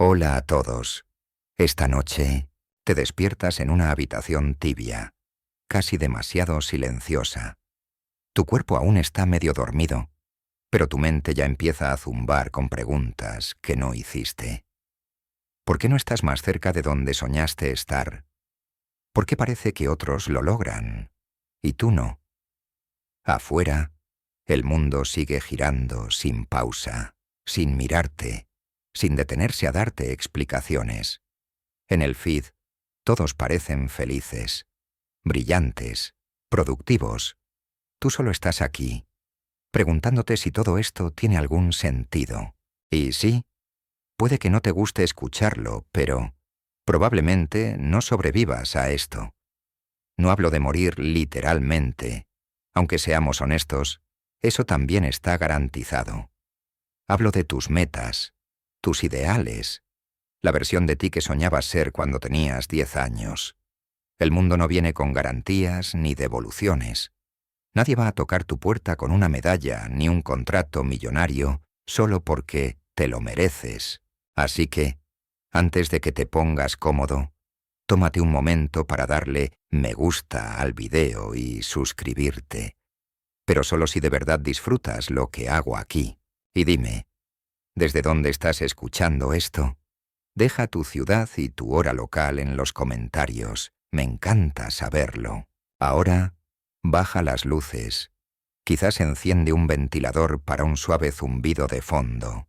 Hola a todos. Esta noche te despiertas en una habitación tibia, casi demasiado silenciosa. Tu cuerpo aún está medio dormido, pero tu mente ya empieza a zumbar con preguntas que no hiciste. ¿Por qué no estás más cerca de donde soñaste estar? ¿Por qué parece que otros lo logran y tú no? Afuera, el mundo sigue girando sin pausa, sin mirarte, sin detenerse a darte explicaciones. En el feed, todos parecen felices, brillantes, productivos. Tú solo estás aquí, preguntándote si todo esto tiene algún sentido. Y sí, puede que no te guste escucharlo, pero probablemente no sobrevivas a esto. No hablo de morir literalmente. Aunque seamos honestos, eso también está garantizado. Hablo de tus metas, tus ideales, la versión de ti que soñabas ser cuando tenías 10 años. El mundo no viene con garantías ni devoluciones. Nadie va a tocar tu puerta con una medalla ni un contrato millonario solo porque te lo mereces. Así que, antes de que te pongas cómodo, tómate un momento para darle me gusta al video y suscribirte. Pero solo si de verdad disfrutas lo que hago aquí. Y dime, ¿desde dónde estás escuchando esto? Deja tu ciudad y tu hora local en los comentarios. Me encanta saberlo. Ahora, baja las luces. Quizás enciende un ventilador para un suave zumbido de fondo.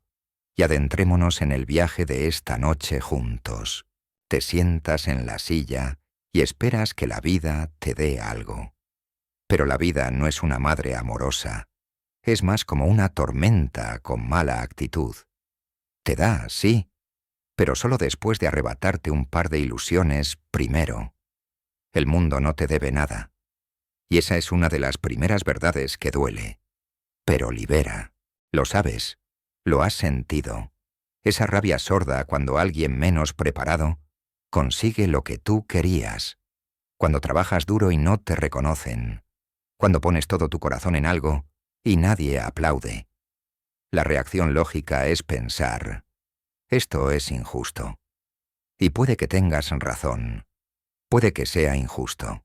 Y adentrémonos en el viaje de esta noche juntos. Te sientas en la silla y esperas que la vida te dé algo. Pero la vida no es una madre amorosa. Es más como una tormenta con mala actitud. Te da, sí, pero solo después de arrebatarte un par de ilusiones primero. El mundo no te debe nada. Y esa es una de las primeras verdades que duele. Pero libera. Lo sabes. Lo has sentido. Esa rabia sorda cuando alguien menos preparado consigue lo que tú querías. Cuando trabajas duro y no te reconocen. Cuando pones todo tu corazón en algo y nadie aplaude. La reacción lógica es pensar, esto es injusto. Y puede que tengas razón. Puede que sea injusto.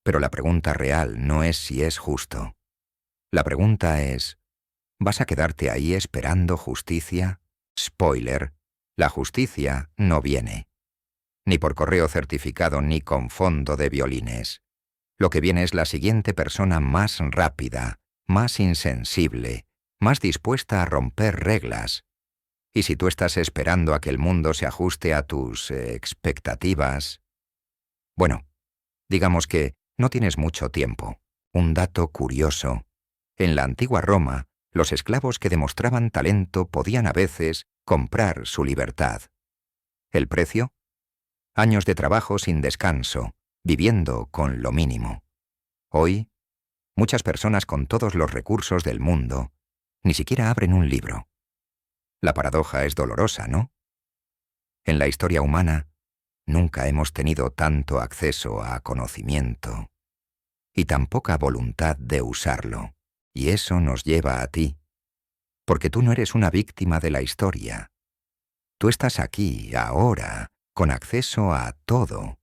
Pero la pregunta real no es si es justo. La pregunta es, ¿vas a quedarte ahí esperando justicia? Spoiler, la justicia no viene. Ni por correo certificado ni con fondo de violines. Lo que viene es la siguiente persona más rápida, más insensible, más dispuesta a romper reglas. Y si tú estás esperando a que el mundo se ajuste a tus expectativas... Bueno, digamos que no tienes mucho tiempo. Un dato curioso. En la antigua Roma, los esclavos que demostraban talento podían a veces comprar su libertad. ¿El precio? Años de trabajo sin descanso, viviendo con lo mínimo. Hoy, muchas personas con todos los recursos del mundo ni siquiera abren un libro. La paradoja es dolorosa, ¿no? En la historia humana, nunca hemos tenido tanto acceso a conocimiento y tan poca voluntad de usarlo. Y eso nos lleva a ti, porque tú no eres una víctima de la historia. Tú estás aquí, ahora, con acceso a todo.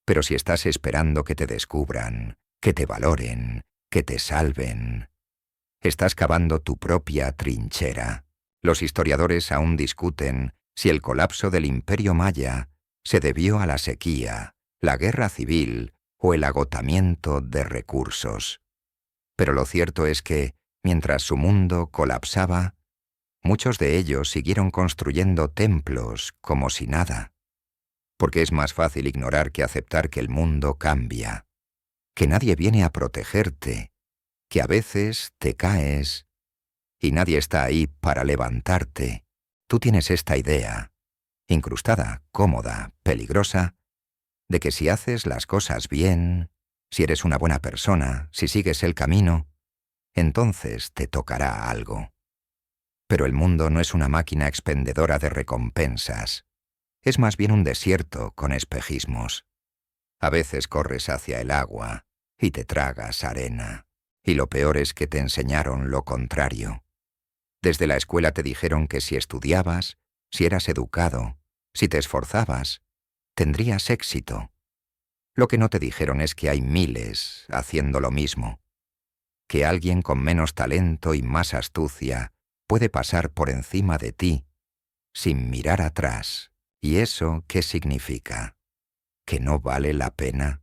Pero si estás esperando que te descubran, que te valoren, que te salven, estás cavando tu propia trinchera. Los historiadores aún discuten si el colapso del Imperio Maya se debió a la sequía, la guerra civil o el agotamiento de recursos. Pero lo cierto es que, mientras su mundo colapsaba, muchos de ellos siguieron construyendo templos como si nada. Porque es más fácil ignorar que aceptar que el mundo cambia, que nadie viene a protegerte, que a veces te caes y nadie está ahí para levantarte. Tú tienes esta idea, incrustada, cómoda, peligrosa, de que si haces las cosas bien, si eres una buena persona, si sigues el camino, entonces te tocará algo. Pero el mundo no es una máquina expendedora de recompensas. Es más bien un desierto con espejismos. A veces corres hacia el agua y te tragas arena. Y lo peor es que te enseñaron lo contrario. Desde la escuela te dijeron que si estudiabas, Si eras educado, si te esforzabas, tendrías éxito. Lo que no te dijeron es que hay miles haciendo lo mismo, que alguien con menos talento y más astucia puede pasar por encima de ti sin mirar atrás. ¿Y eso qué significa? ¿Que no vale la pena?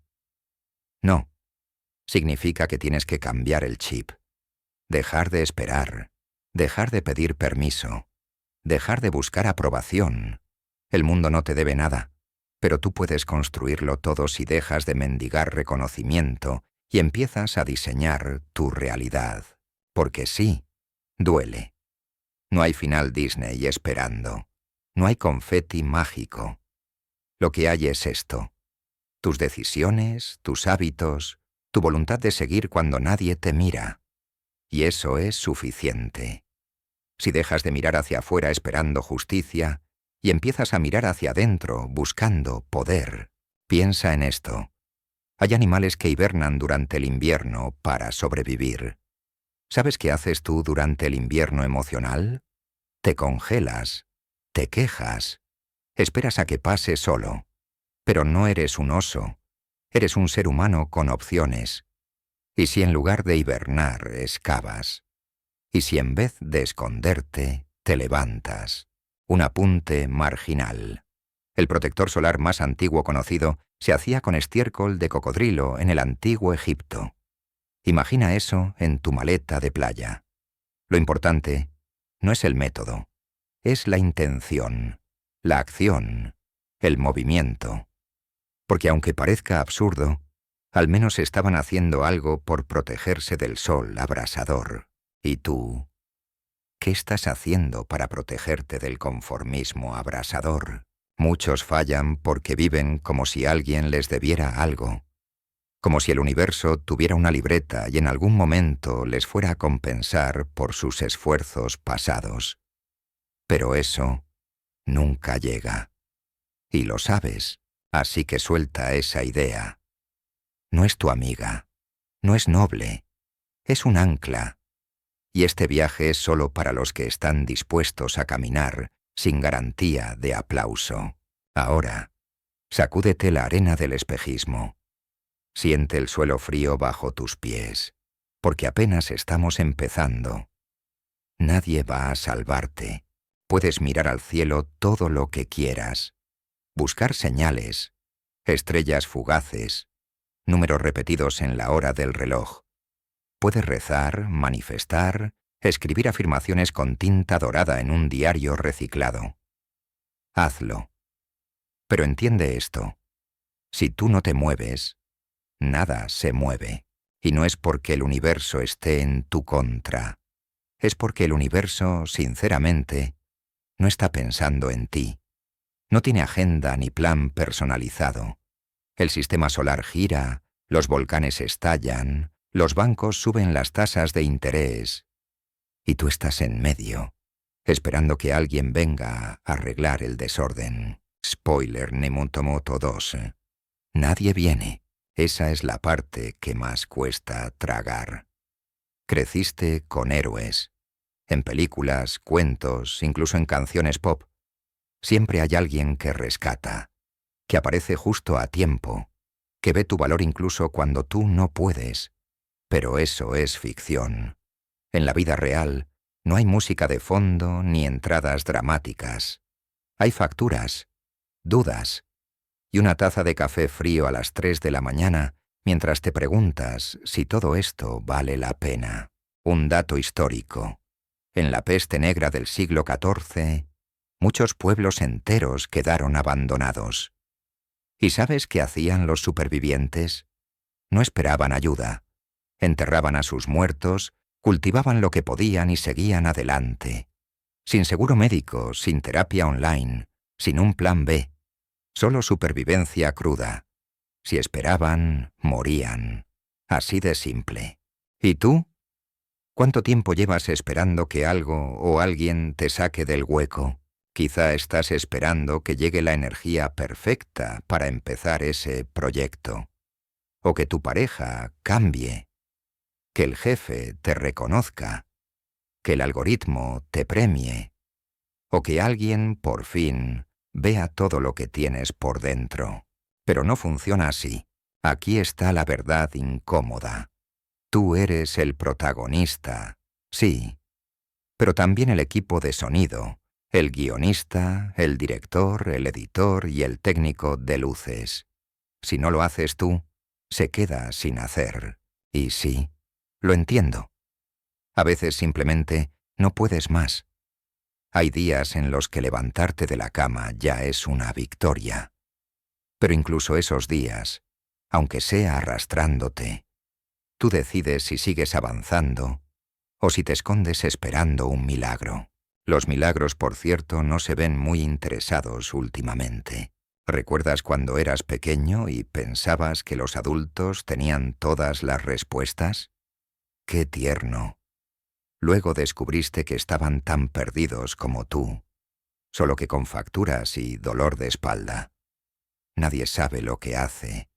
No, significa que tienes que cambiar el chip, dejar de esperar, dejar de pedir permiso, dejar de buscar aprobación. El mundo no te debe nada, pero tú puedes construirlo todo si dejas de mendigar reconocimiento y empiezas a diseñar tu realidad. Porque sí, duele. No hay final Disney esperando. No hay confeti mágico. Lo que hay es esto: tus decisiones, tus hábitos, tu voluntad de seguir cuando nadie te mira. Y eso es suficiente. Si dejas de mirar hacia afuera esperando justicia y empiezas a mirar hacia adentro buscando poder, piensa en esto. Hay animales que hibernan durante el invierno para sobrevivir. ¿Sabes qué haces tú durante el invierno emocional? Te congelas, te quejas, esperas a que pase solo. Pero no eres un oso, eres un ser humano con opciones. ¿Y si en lugar de hibernar excavas? ¿Y si en vez de esconderte, te levantas? Un apunte marginal. El protector solar más antiguo conocido se hacía con estiércol de cocodrilo en el antiguo Egipto. Imagina eso en tu maleta de playa. Lo importante no es el método, es la intención, la acción, el movimiento. Porque aunque parezca absurdo, al menos estaban haciendo algo por protegerse del sol abrasador. ¿Y tú? ¿Qué estás haciendo para protegerte del conformismo abrasador? Muchos fallan porque viven como si alguien les debiera algo, como si el universo tuviera una libreta y en algún momento les fuera a compensar por sus esfuerzos pasados. Pero eso nunca llega. Y lo sabes, así que suelta esa idea. No es tu amiga, no es noble, es un ancla. Y este viaje es solo para los que están dispuestos a caminar sin garantía de aplauso. Ahora, sacúdete la arena del espejismo. Siente el suelo frío bajo tus pies, porque apenas estamos empezando. Nadie va a salvarte. Puedes mirar al cielo todo lo que quieras, buscar señales, estrellas fugaces, números repetidos en la hora del reloj. Puedes rezar, manifestar, escribir afirmaciones con tinta dorada en un diario reciclado. Hazlo. Pero entiende esto: si tú no te mueves, nada se mueve. Y no es porque el universo esté en tu contra. Es porque el universo, sinceramente, no está pensando en ti. No tiene agenda ni plan personalizado. El sistema solar gira, los volcanes estallan, los bancos suben las tasas de interés. Y tú estás en medio, esperando que alguien venga a arreglar el desorden. Spoiler Nemotomoto 2. Nadie viene. Esa es la parte que más cuesta tragar. Creciste con héroes. En películas, cuentos, incluso en canciones pop. Siempre hay alguien que rescata, que aparece justo a tiempo, que ve tu valor incluso cuando tú no puedes. Pero eso es ficción. En la vida real, no hay música de fondo ni entradas dramáticas. Hay facturas, dudas, y una taza de café frío a las 3 de la mañana mientras te preguntas si todo esto vale la pena. Un dato histórico. En la peste negra del siglo XIV, muchos pueblos enteros quedaron abandonados. ¿Y sabes qué hacían los supervivientes? No esperaban ayuda. Enterraban a sus muertos, cultivaban lo que podían y seguían adelante. Sin seguro médico, sin terapia online, sin un plan B. Solo supervivencia cruda. Si esperaban, morían. Así de simple. ¿Y tú? ¿Cuánto tiempo llevas esperando que algo o alguien te saque del hueco? Quizá estás esperando que llegue la energía perfecta para empezar ese proyecto. O que tu pareja cambie. Que el jefe te reconozca. Que el algoritmo te premie. O que alguien, por fin, vea todo lo que tienes por dentro. Pero no funciona así. Aquí está la verdad incómoda. Tú eres el protagonista, sí, pero también el equipo de sonido, el guionista, el director, el editor y el técnico de luces. Si no lo haces tú, se queda sin hacer. Y sí, lo entiendo. A veces simplemente no puedes más. Hay días en los que levantarte de la cama ya es una victoria. Pero incluso esos días, aunque sea arrastrándote, tú decides si sigues avanzando o si te escondes esperando un milagro. Los milagros, por cierto, no se ven muy interesados últimamente. ¿Recuerdas cuando eras pequeño y pensabas que los adultos tenían todas las respuestas? ¡Qué tierno! Luego descubriste que estaban tan perdidos como tú, solo que con facturas y dolor de espalda. Nadie sabe lo que hace,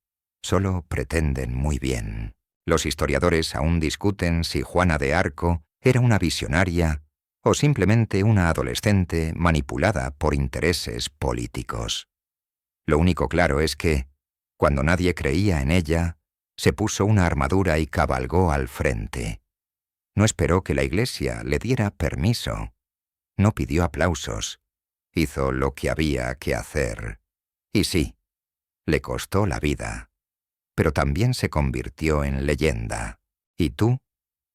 solo pretenden muy bien. Los historiadores aún discuten si Juana de Arco era una visionaria o simplemente una adolescente manipulada por intereses políticos. Lo único claro es que, cuando nadie creía en ella, se puso una armadura y cabalgó al frente. No esperó que la Iglesia le diera permiso. No pidió aplausos. Hizo lo que había que hacer. Y sí, le costó la vida. Pero también se convirtió en leyenda. Y tú,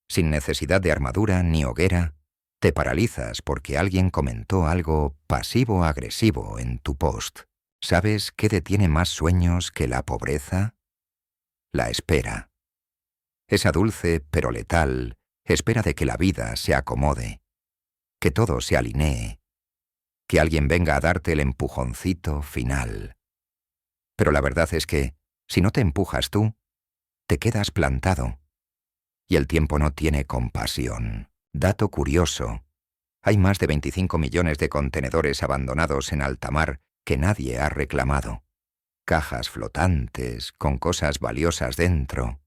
sin necesidad de armadura ni hoguera, te paralizas porque alguien comentó algo pasivo-agresivo en tu post. ¿Sabes qué detiene más sueños que la pobreza? La espera. Esa dulce pero letal espera de que la vida se acomode, que todo se alinee, que alguien venga a darte el empujoncito final. Pero la verdad es que, si no te empujas tú, te quedas plantado. Y el tiempo no tiene compasión. Dato curioso: hay más de 25 millones de contenedores abandonados en alta mar que nadie ha reclamado. Cajas flotantes con cosas valiosas dentro,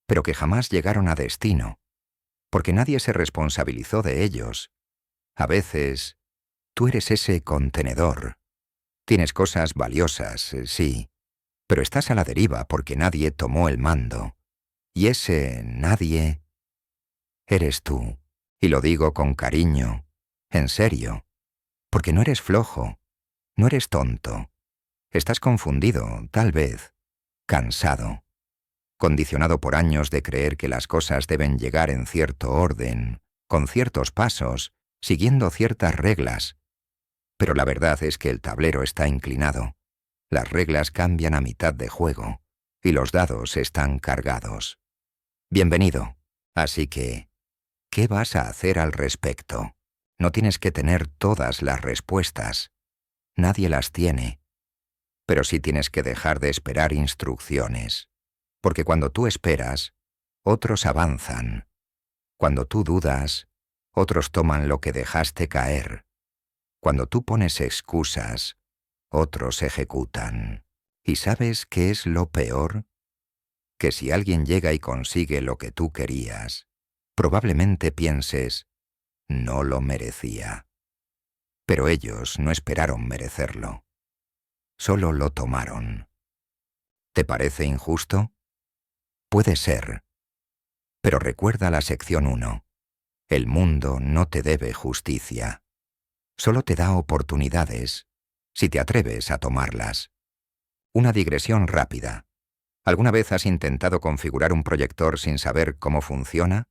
pero que jamás llegaron a destino, porque nadie se responsabilizó de ellos. A veces, tú eres ese contenedor. Tienes cosas valiosas, sí, pero estás a la deriva porque nadie tomó el mando. Y ese nadie eres tú. Y lo digo con cariño, en serio, porque no eres flojo, no eres tonto. Estás confundido, tal vez, cansado, condicionado por años de creer que las cosas deben llegar en cierto orden, con ciertos pasos, siguiendo ciertas reglas. Pero la verdad es que el tablero está inclinado. Las reglas cambian a mitad de juego y los dados están cargados. Bienvenido. Así que, ¿qué vas a hacer al respecto? No tienes que tener todas las respuestas. Nadie las tiene. Pero sí tienes que dejar de esperar instrucciones. Porque cuando tú esperas, otros avanzan. Cuando tú dudas, otros toman lo que dejaste caer. Cuando tú pones excusas, otros ejecutan. ¿Y sabes qué es lo peor? Que si alguien llega y consigue lo que tú querías, probablemente pienses, no lo merecía. Pero ellos no esperaron merecerlo. Solo lo tomaron. ¿Te parece injusto? Puede ser. Pero recuerda la sección 1. El mundo no te debe justicia. Solo te da oportunidades, si te atreves a tomarlas. Una digresión rápida. ¿Alguna vez has intentado configurar un proyector sin saber cómo funciona?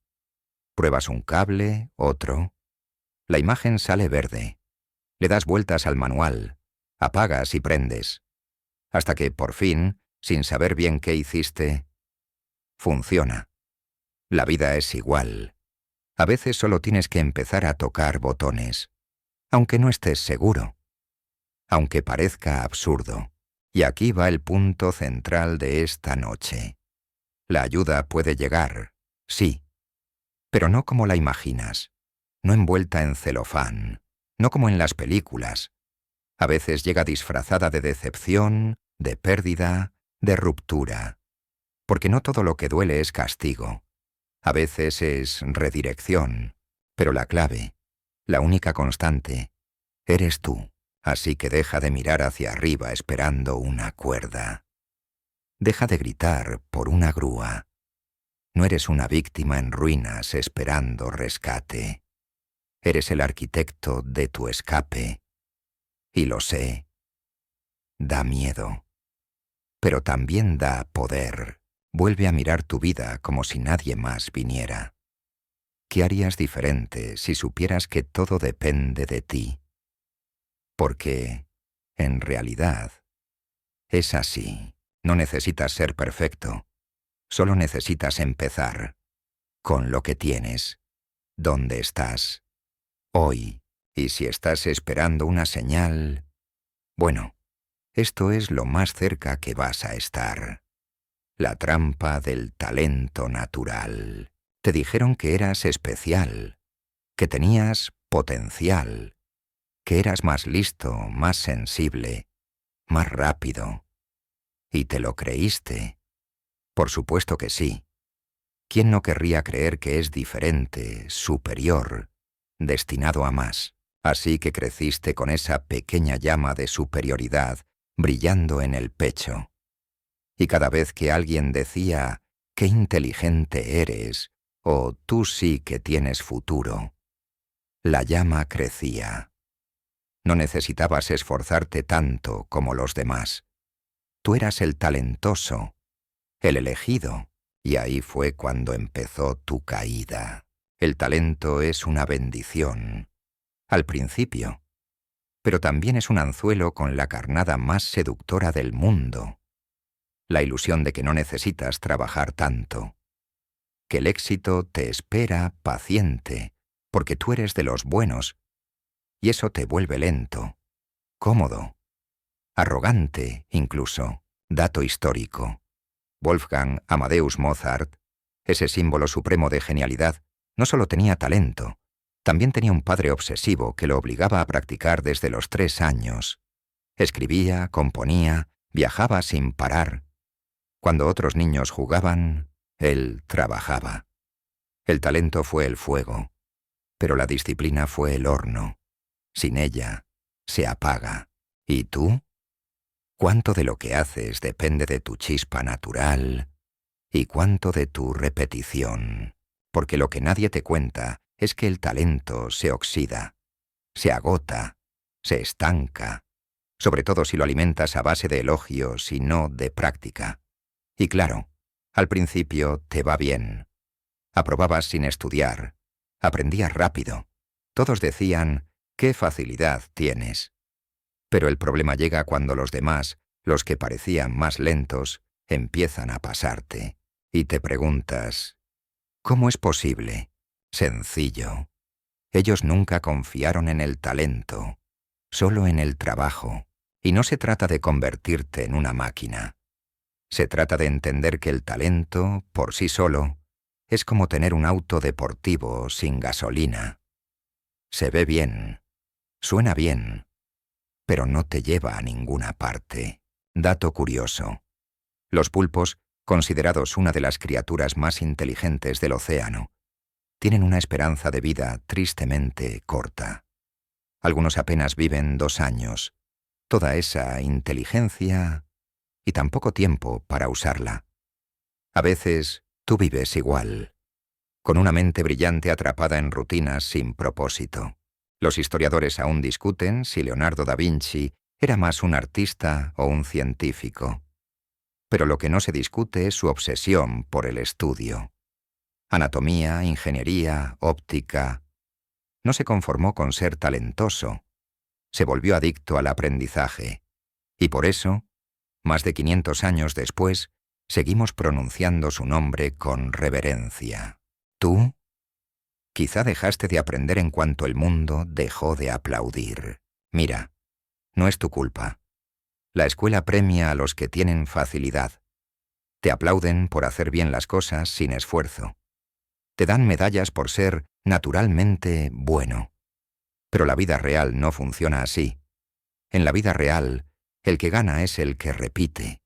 Pruebas un cable, otro. La imagen sale verde. Le das vueltas al manual, apagas y prendes. Hasta que, por fin, sin saber bien qué hiciste, funciona. La vida es igual. A veces solo tienes que empezar a tocar botones, aunque no estés seguro, aunque parezca absurdo. Y aquí va el punto central de esta noche. La ayuda puede llegar, sí, pero no como la imaginas, no envuelta en celofán, no como en las películas. A veces llega disfrazada de decepción, de pérdida, de ruptura. Porque no todo lo que duele es castigo. A veces es redirección. Pero la clave, la única constante, Eres tú, así que deja de mirar hacia arriba esperando una cuerda. Deja de gritar por una grúa. No eres una víctima en ruinas esperando rescate. Eres el arquitecto de tu escape. Y lo sé. Da miedo. Pero también da poder. Vuelve a mirar tu vida como si nadie más viniera. ¿Qué harías diferente si supieras que todo depende de ti? Porque, en realidad, es así. No necesitas ser perfecto. Solo necesitas empezar. Con lo que tienes. ¿Dónde estás? Hoy. Y si estás esperando una señal... Bueno, esto es lo más cerca que vas a estar. La trampa del talento natural. Te dijeron que eras especial, que tenías potencial, que eras más listo, más sensible, más rápido. ¿Y te lo creíste? Por supuesto que sí. ¿Quién no querría creer que es diferente, superior, destinado a más? Así que creciste con esa pequeña llama de superioridad brillando en el pecho. Y cada vez que alguien decía, «¡Qué inteligente eres!» o «Tú sí que tienes futuro», la llama crecía. No necesitabas esforzarte tanto como los demás. Tú eras el talentoso, el elegido, y ahí fue cuando empezó tu caída. El talento es una bendición, al principio, pero también es un anzuelo con la carnada más seductora del mundo. La ilusión de que no necesitas trabajar tanto, que el éxito te espera paciente, porque tú eres de los buenos, y eso te vuelve lento, cómodo, arrogante incluso. Dato histórico. Wolfgang Amadeus Mozart, ese símbolo supremo de genialidad, no solo tenía talento, también tenía un padre obsesivo que lo obligaba a practicar desde los 3 años. Escribía, componía, viajaba sin parar. Cuando otros niños jugaban, él trabajaba. El talento fue el fuego, pero la disciplina fue el horno. Sin ella, se apaga. ¿Y tú? ¿Cuánto de lo que haces depende de tu chispa natural y cuánto de tu repetición? Porque lo que nadie te cuenta es que el talento se oxida, se agota, se estanca, sobre todo si lo alimentas a base de elogios y no de práctica. Y claro, al principio te va bien. Aprobabas sin estudiar, aprendías rápido. Todos decían, «¡Qué facilidad tienes!». Pero el problema llega cuando los demás, los que parecían más lentos, empiezan a pasarte. Y te preguntas, ¿cómo es posible? Sencillo. Ellos nunca confiaron en el talento, solo en el trabajo. Y no se trata de convertirte en una máquina. Se trata de entender que el talento, por sí solo, es como tener un auto deportivo sin gasolina. Se ve bien, suena bien, pero no te lleva a ninguna parte. Dato curioso. Los pulpos, considerados una de las criaturas más inteligentes del océano, tienen una esperanza de vida tristemente corta. Algunos apenas viven 2 años. Toda esa inteligencia y tan poco tiempo para usarla. A veces tú vives igual, con una mente brillante atrapada en rutinas sin propósito. Los historiadores aún discuten si Leonardo da Vinci era más un artista o un científico. Pero lo que no se discute es su obsesión por el estudio. Anatomía, ingeniería, óptica. No se conformó con ser talentoso. Se volvió adicto al aprendizaje. Y por eso, más de 500 años después, seguimos pronunciando su nombre con reverencia. ¿Tú? Quizá dejaste de aprender en cuanto el mundo dejó de aplaudir. Mira, no es tu culpa. La escuela premia a los que tienen facilidad. Te aplauden por hacer bien las cosas sin esfuerzo. Te dan medallas por ser naturalmente bueno. Pero la vida real no funciona así. En la vida real, el que gana es el que repite,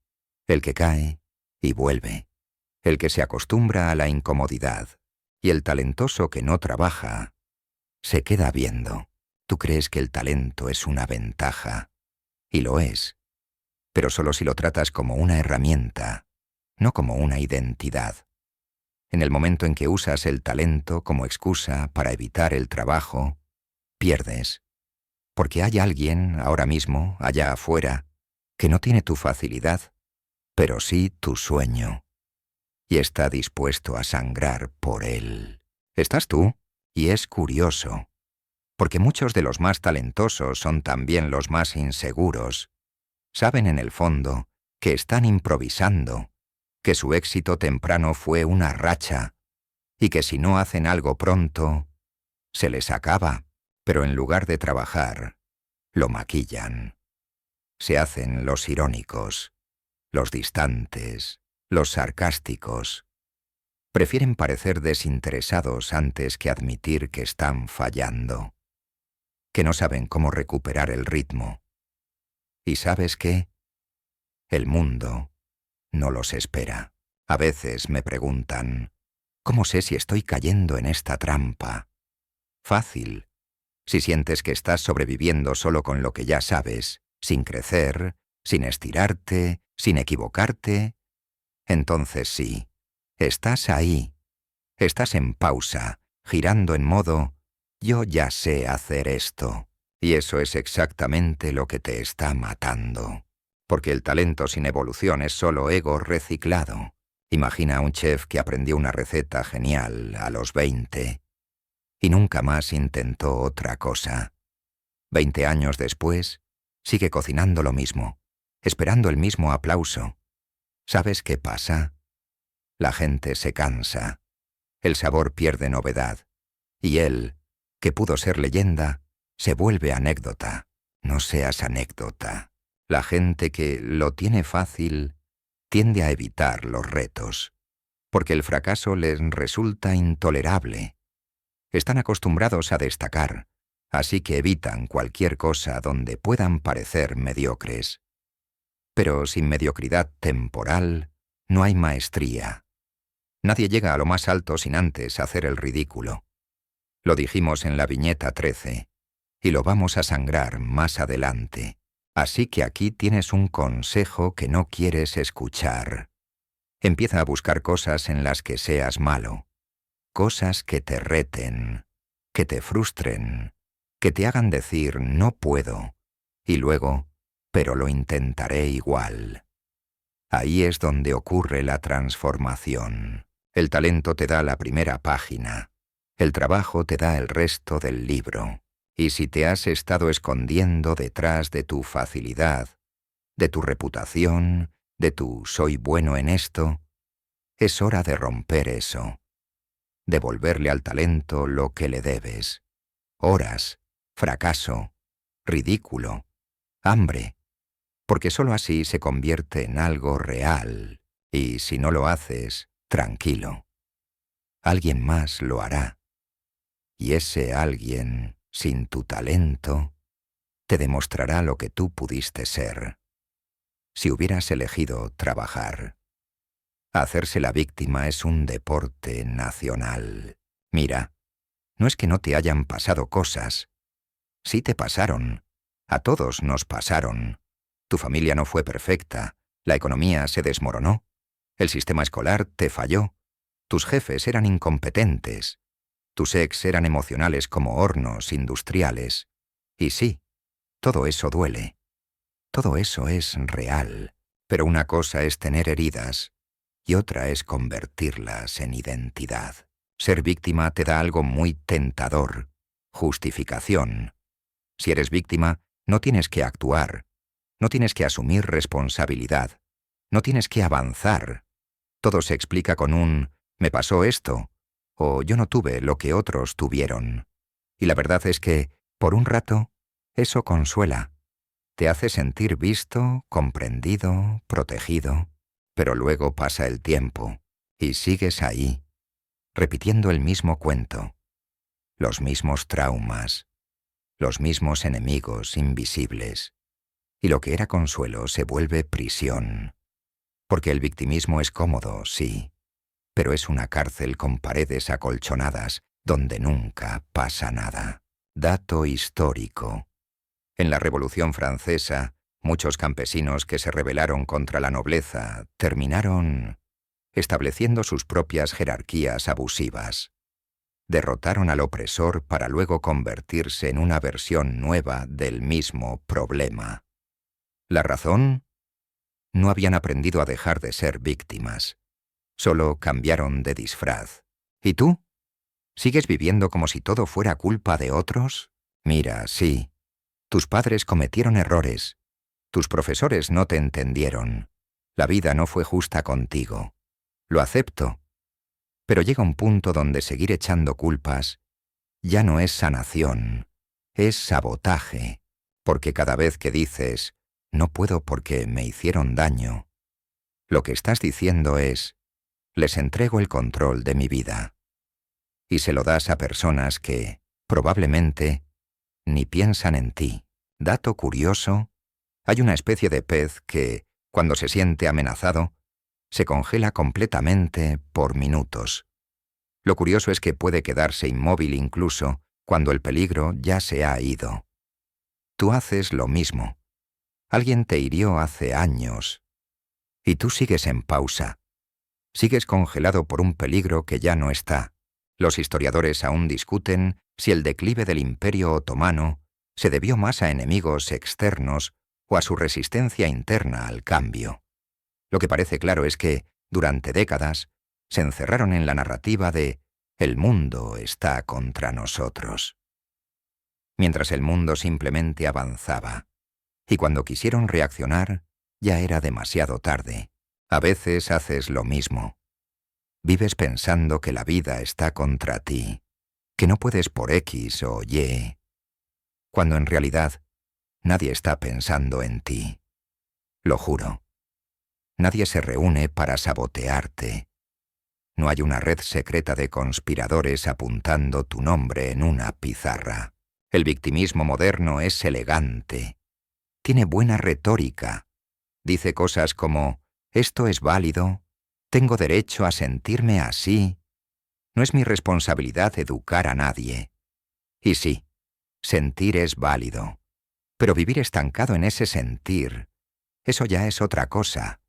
el que cae y vuelve, el que se acostumbra a la incomodidad, y el talentoso que no trabaja se queda viendo. Tú crees que el talento es una ventaja, y lo es, pero solo si lo tratas como una herramienta, no como una identidad. En el momento en que usas el talento como excusa para evitar el trabajo, pierdes, porque hay alguien ahora mismo, allá afuera, que no tiene tu facilidad, pero sí tu sueño, y está dispuesto a sangrar por él. Estás tú, y es curioso, porque muchos de los más talentosos son también los más inseguros. Saben en el fondo que están improvisando, que su éxito temprano fue una racha, y que si no hacen algo pronto, se les acaba, pero en lugar de trabajar, lo maquillan. Se hacen los irónicos, los distantes, los sarcásticos. Prefieren parecer desinteresados antes que admitir que están fallando, que no saben cómo recuperar el ritmo. ¿Y sabes qué? El mundo no los espera. A veces me preguntan, ¿cómo sé si estoy cayendo en esta trampa? Fácil. Si sientes que estás sobreviviendo solo con lo que ya sabes, sin crecer, sin estirarte, sin equivocarte, entonces sí, estás ahí. Estás en pausa, girando en modo, yo ya sé hacer esto. Y eso es exactamente lo que te está matando. Porque el talento sin evolución es solo ego reciclado. Imagina a un chef que aprendió una receta genial a los 20 y nunca más intentó otra cosa. 20 años después, sigue cocinando lo mismo, esperando el mismo aplauso. ¿Sabes qué pasa? La gente se cansa, el sabor pierde novedad, y él, que pudo ser leyenda, se vuelve anécdota. No seas anécdota. La gente que lo tiene fácil tiende a evitar los retos, porque el fracaso les resulta intolerable. Están acostumbrados a destacar, así que evitan cualquier cosa donde puedan parecer mediocres. Pero sin mediocridad temporal, no hay maestría. Nadie llega a lo más alto sin antes hacer el ridículo. Lo dijimos en la viñeta 13, y lo vamos a sangrar más adelante. Así que aquí tienes un consejo que no quieres escuchar. Empieza a buscar cosas en las que seas malo. Cosas que te reten, que te frustren, que te hagan decir no puedo, y luego, pero lo intentaré igual. Ahí es donde ocurre la transformación. El talento te da la primera página, el trabajo te da el resto del libro. Y si te has estado escondiendo detrás de tu facilidad, de tu reputación, de tu soy bueno en esto, es hora de romper eso. Devolverle al talento lo que le debes. Horas, fracaso, ridículo, hambre, porque sólo así se convierte en algo real, y si no lo haces, tranquilo. Alguien más lo hará, y ese alguien, sin tu talento, te demostrará lo que tú pudiste ser, si hubieras elegido trabajar. Hacerse la víctima es un deporte nacional. Mira, no es que no te hayan pasado cosas. Sí te pasaron. A todos nos pasaron. Tu familia no fue perfecta. La economía se desmoronó. El sistema escolar te falló. Tus jefes eran incompetentes. Tus ex eran emocionales como hornos industriales. Y sí, todo eso duele. Todo eso es real. Pero una cosa es tener heridas y otra es convertirlas en identidad. Ser víctima te da algo muy tentador: justificación. Si eres víctima, no tienes que actuar, no tienes que asumir responsabilidad, no tienes que avanzar. Todo se explica con un «me pasó esto» o «yo no tuve lo que otros tuvieron». Y la verdad es que, por un rato, eso consuela. Te hace sentir visto, comprendido, protegido. Pero luego pasa el tiempo, y sigues ahí, repitiendo el mismo cuento, los mismos traumas, los mismos enemigos invisibles, y lo que era consuelo se vuelve prisión. Porque el victimismo es cómodo, sí, pero es una cárcel con paredes acolchonadas donde nunca pasa nada. Dato histórico. En la Revolución Francesa, muchos campesinos que se rebelaron contra la nobleza terminaron estableciendo sus propias jerarquías abusivas. Derrotaron al opresor para luego convertirse en una versión nueva del mismo problema. ¿La razón? No habían aprendido a dejar de ser víctimas. Solo cambiaron de disfraz. ¿Y tú? ¿Sigues viviendo como si todo fuera culpa de otros? Mira, sí. Tus padres cometieron errores. Tus profesores no te entendieron. La vida no fue justa contigo. Lo acepto. Pero llega un punto donde seguir echando culpas ya no es sanación, es sabotaje, porque cada vez que dices, no puedo porque me hicieron daño, lo que estás diciendo es, les entrego el control de mi vida. Y se lo das a personas que, probablemente, ni piensan en ti. Dato curioso, hay una especie de pez que, cuando se siente amenazado, se congela completamente por minutos. Lo curioso es que puede quedarse inmóvil incluso cuando el peligro ya se ha ido. Tú haces lo mismo. Alguien te hirió hace años y tú sigues en pausa. Sigues congelado por un peligro que ya no está. Los historiadores aún discuten si el declive del Imperio Otomano se debió más a enemigos externos o a su resistencia interna al cambio. Lo que parece claro es que, durante décadas, se encerraron en la narrativa de «el mundo está contra nosotros», mientras el mundo simplemente avanzaba, y cuando quisieron reaccionar, ya era demasiado tarde. A veces haces lo mismo. Vives pensando que la vida está contra ti, que no puedes por X o Y, cuando en realidad nadie está pensando en ti. Lo juro. Nadie se reúne para sabotearte. No hay una red secreta de conspiradores apuntando tu nombre en una pizarra. El victimismo moderno es elegante. Tiene buena retórica. Dice cosas como, esto es válido, tengo derecho a sentirme así. No es mi responsabilidad educar a nadie. Y sí, sentir es válido. Pero vivir estancado en ese sentir, eso ya es otra cosa.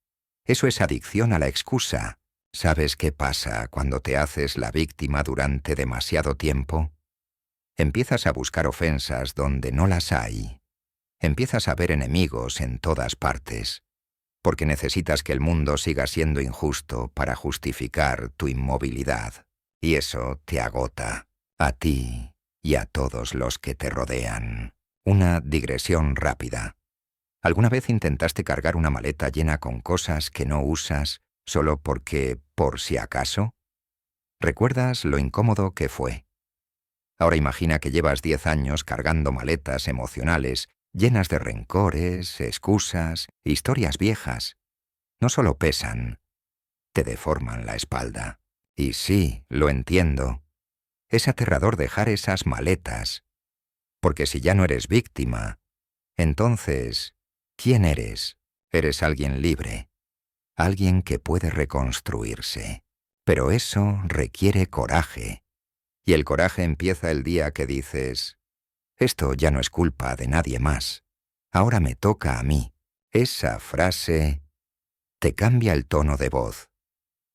Eso es adicción a la excusa. ¿Sabes qué pasa cuando te haces la víctima durante demasiado tiempo? Empiezas a buscar ofensas donde no las hay. Empiezas a ver enemigos en todas partes, porque necesitas que el mundo siga siendo injusto para justificar tu inmovilidad. Y eso te agota, a ti y a todos los que te rodean. Una digresión rápida. ¿Alguna vez intentaste cargar una maleta llena con cosas que no usas solo porque, por si acaso? ¿Recuerdas lo incómodo que fue? Ahora imagina que llevas 10 años cargando maletas emocionales llenas de rencores, excusas, historias viejas. No solo pesan, te deforman la espalda. Y sí, lo entiendo. Es aterrador dejar esas maletas, porque si ya no eres víctima, entonces, ¿quién eres? Eres alguien libre. Alguien que puede reconstruirse. Pero eso requiere coraje. Y el coraje empieza el día que dices, esto ya no es culpa de nadie más. Ahora me toca a mí. Esa frase te cambia el tono de voz,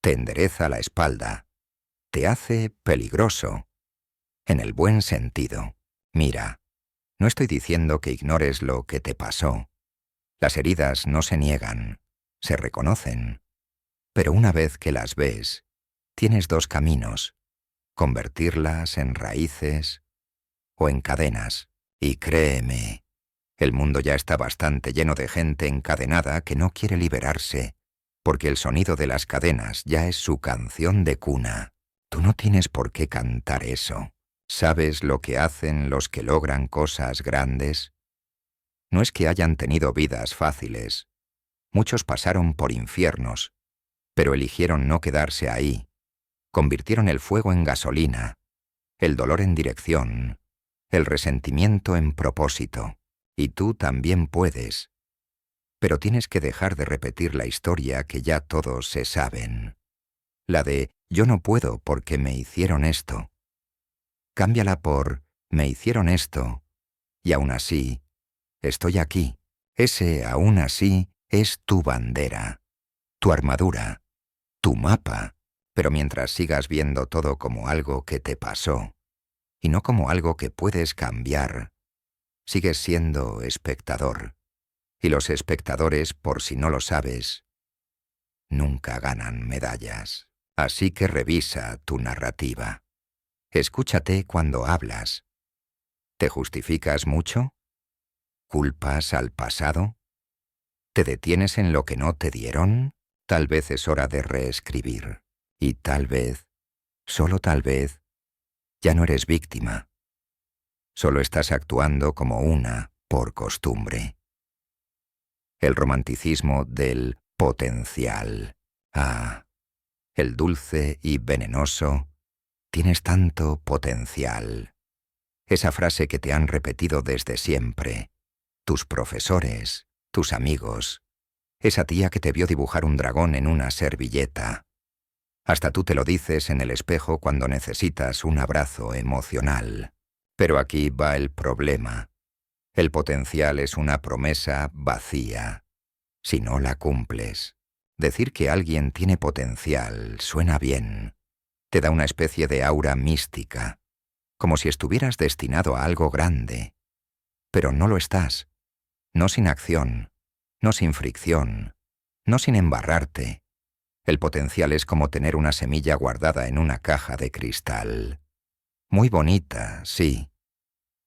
te endereza la espalda, te hace peligroso, en el buen sentido. Mira, no estoy diciendo que ignores lo que te pasó. Las heridas no se niegan. Se reconocen, pero una vez que las ves, tienes dos caminos, convertirlas en raíces o en cadenas. Y créeme, el mundo ya está bastante lleno de gente encadenada que no quiere liberarse, porque el sonido de las cadenas ya es su canción de cuna. Tú no tienes por qué cantar eso. ¿Sabes lo que hacen los que logran cosas grandes? No es que hayan tenido vidas fáciles. Muchos pasaron por infiernos, pero eligieron no quedarse ahí. Convirtieron el fuego en gasolina, el dolor en dirección, el resentimiento en propósito. Y tú también puedes. Pero tienes que dejar de repetir la historia que ya todos se saben. La de yo no puedo porque me hicieron esto. Cámbiala por me hicieron esto, y aún así, estoy aquí. Ese aún así es tu bandera, tu armadura, tu mapa. Pero mientras sigas viendo todo como algo que te pasó, y no como algo que puedes cambiar, sigues siendo espectador. Y los espectadores, por si no lo sabes, nunca ganan medallas. Así que revisa tu narrativa. Escúchate cuando hablas. ¿Te justificas mucho? ¿Culpas al pasado? ¿Te detienes en lo que no te dieron? Tal vez es hora de reescribir. Y tal vez, solo tal vez, ya no eres víctima. Solo estás actuando como una por costumbre. El romanticismo del potencial. Ah, el dulce y venenoso. Tienes tanto potencial. Esa frase que te han repetido desde siempre. Tus profesores, tus amigos. Esa tía que te vio dibujar un dragón en una servilleta. Hasta tú te lo dices en el espejo cuando necesitas un abrazo emocional. Pero aquí va el problema. El potencial es una promesa vacía. Si no la cumples, decir que alguien tiene potencial suena bien. Te da una especie de aura mística, como si estuvieras destinado a algo grande. Pero no lo estás. No sin acción, no sin fricción, no sin embarrarte. El potencial es como tener una semilla guardada en una caja de cristal. Muy bonita, sí.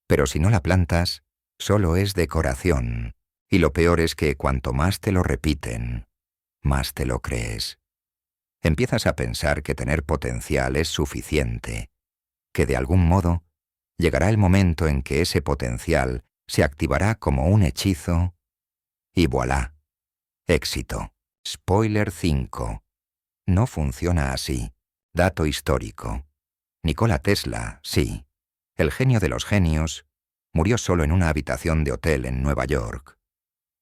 Pero si no la plantas, solo es decoración. Y lo peor es que cuanto más te lo repiten, más te lo crees. Empiezas a pensar que tener potencial es suficiente, que de algún modo llegará el momento en que ese potencial se activará como un hechizo y voilà, éxito. Spoiler 5. No funciona así. Dato histórico. Nikola Tesla, sí, el genio de los genios, murió solo en una habitación de hotel en Nueva York.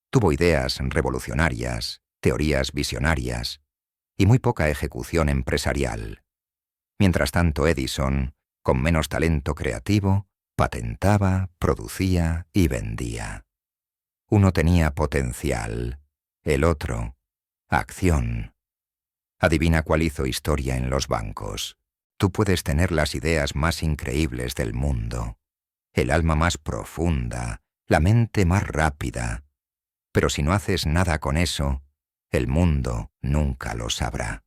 Tuvo ideas revolucionarias, teorías visionarias y muy poca ejecución empresarial. Mientras tanto, Edison, con menos talento creativo, patentaba, producía y vendía. Uno tenía potencial, el otro, acción. Adivina cuál hizo historia en los bancos. Tú puedes tener las ideas más increíbles del mundo, el alma más profunda, la mente más rápida. Pero si no haces nada con eso, el mundo nunca lo sabrá.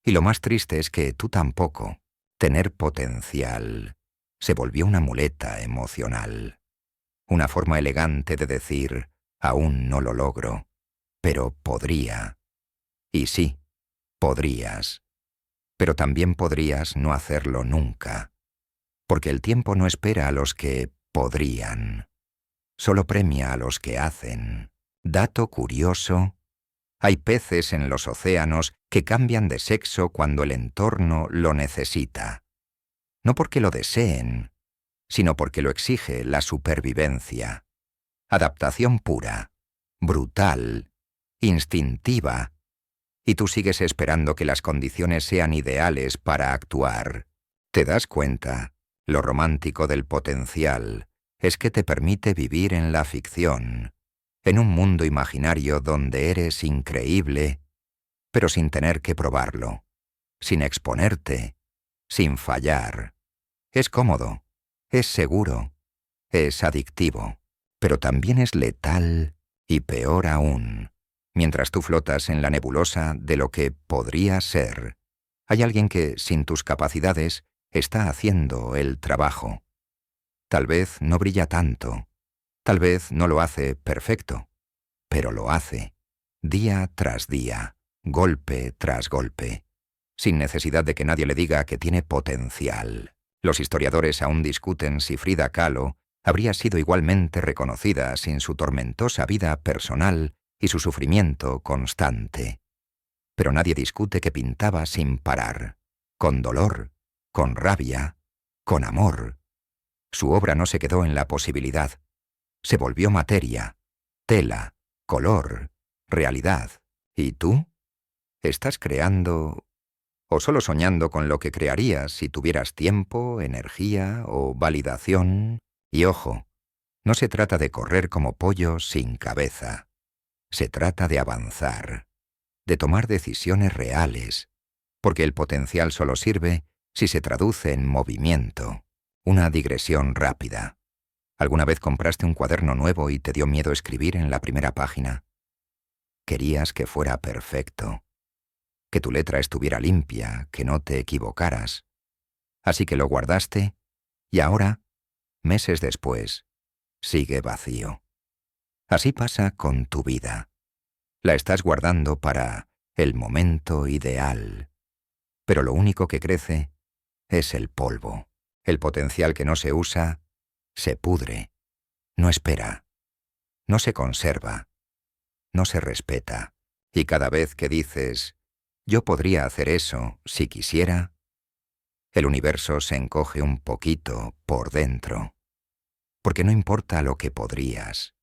Y lo más triste es que tú tampoco. Tener potencial se volvió una muleta emocional. Una forma elegante de decir, aún no lo logro, pero podría. Y sí, podrías. Pero también podrías no hacerlo nunca. Porque el tiempo no espera a los que podrían. Solo premia a los que hacen. Dato curioso. Hay peces en los océanos que cambian de sexo cuando el entorno lo necesita. No porque lo deseen, sino porque lo exige la supervivencia. Adaptación pura, brutal, instintiva. Y tú sigues esperando que las condiciones sean ideales para actuar. ¿Te das cuenta? Lo romántico del potencial es que te permite vivir en la ficción, en un mundo imaginario donde eres increíble, pero sin tener que probarlo, sin exponerte, sin fallar. Es cómodo, es seguro, es adictivo, pero también es letal y peor aún. Mientras tú flotas en la nebulosa de lo que podría ser, hay alguien que, sin tus capacidades, está haciendo el trabajo. Tal vez no brilla tanto, tal vez no lo hace perfecto, pero lo hace, día tras día, golpe tras golpe, sin necesidad de que nadie le diga que tiene potencial. Los historiadores aún discuten si Frida Kahlo habría sido igualmente reconocida sin su tormentosa vida personal y su sufrimiento constante. Pero nadie discute que pintaba sin parar, con dolor, con rabia, con amor. Su obra no se quedó en la posibilidad, se volvió materia, tela, color, realidad. ¿Y tú? ¿Estás creando o solo soñando con lo que crearías si tuvieras tiempo, energía o validación. Y ojo, no se trata de correr como pollo sin cabeza. Se trata de avanzar, de tomar decisiones reales, porque el potencial solo sirve si se traduce en movimiento. Una digresión rápida. ¿Alguna vez compraste un cuaderno nuevo y te dio miedo escribir en la primera página? Querías que fuera perfecto, que tu letra estuviera limpia, que no te equivocaras. Así que lo guardaste y ahora, meses después, sigue vacío. Así pasa con tu vida. La estás guardando para el momento ideal. Pero lo único que crece es el polvo. El potencial que no se usa se pudre, no espera, no se conserva, no se respeta. Y cada vez que dices, yo podría hacer eso si quisiera, el universo se encoge un poquito por dentro. Porque no importa lo que podrías,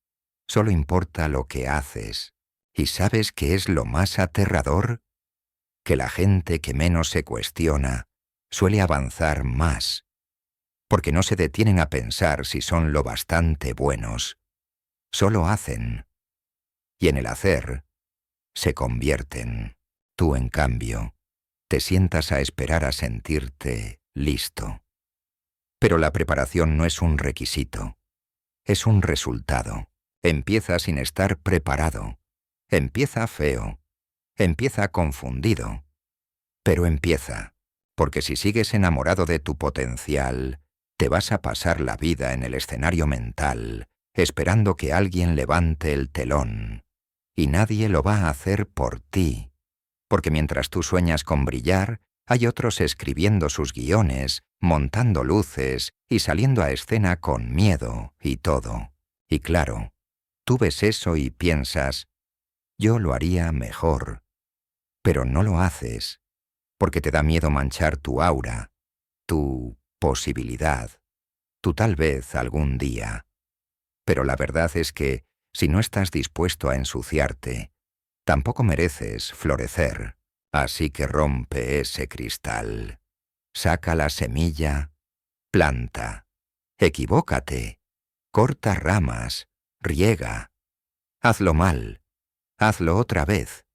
solo importa lo que haces. ¿Y sabes qué es lo más aterrador? Que la gente que menos se cuestiona suele avanzar más, porque no se detienen a pensar si son lo bastante buenos. Solo hacen. Y en el hacer, se convierten. Tú, en cambio, te sientas a esperar a sentirte listo. Pero la preparación no es un requisito, es un resultado. Empieza sin estar preparado. Empieza feo. Empieza confundido. Pero empieza, porque si sigues enamorado de tu potencial, te vas a pasar la vida en el escenario mental, esperando que alguien levante el telón. Y nadie lo va a hacer por ti, porque mientras tú sueñas con brillar, hay otros escribiendo sus guiones, montando luces y saliendo a escena con miedo y todo. Y claro, tú ves eso y piensas, yo lo haría mejor. Pero no lo haces, porque te da miedo manchar tu aura, tu posibilidad, tu tal vez algún día. Pero la verdad es que, si no estás dispuesto a ensuciarte, tampoco mereces florecer. Así que rompe ese cristal, saca la semilla, planta, equivócate, corta ramas, riega. Hazlo mal, hazlo otra vez,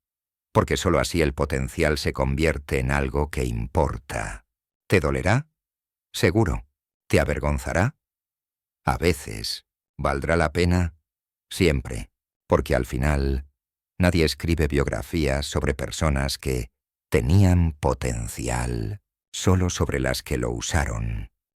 porque sólo así el potencial se convierte en algo que importa. ¿Te dolerá? Seguro. ¿Te avergonzará? A veces. ¿Valdrá la pena? Siempre, porque al final nadie escribe biografías sobre personas que tenían potencial, solo sobre las que lo usaron.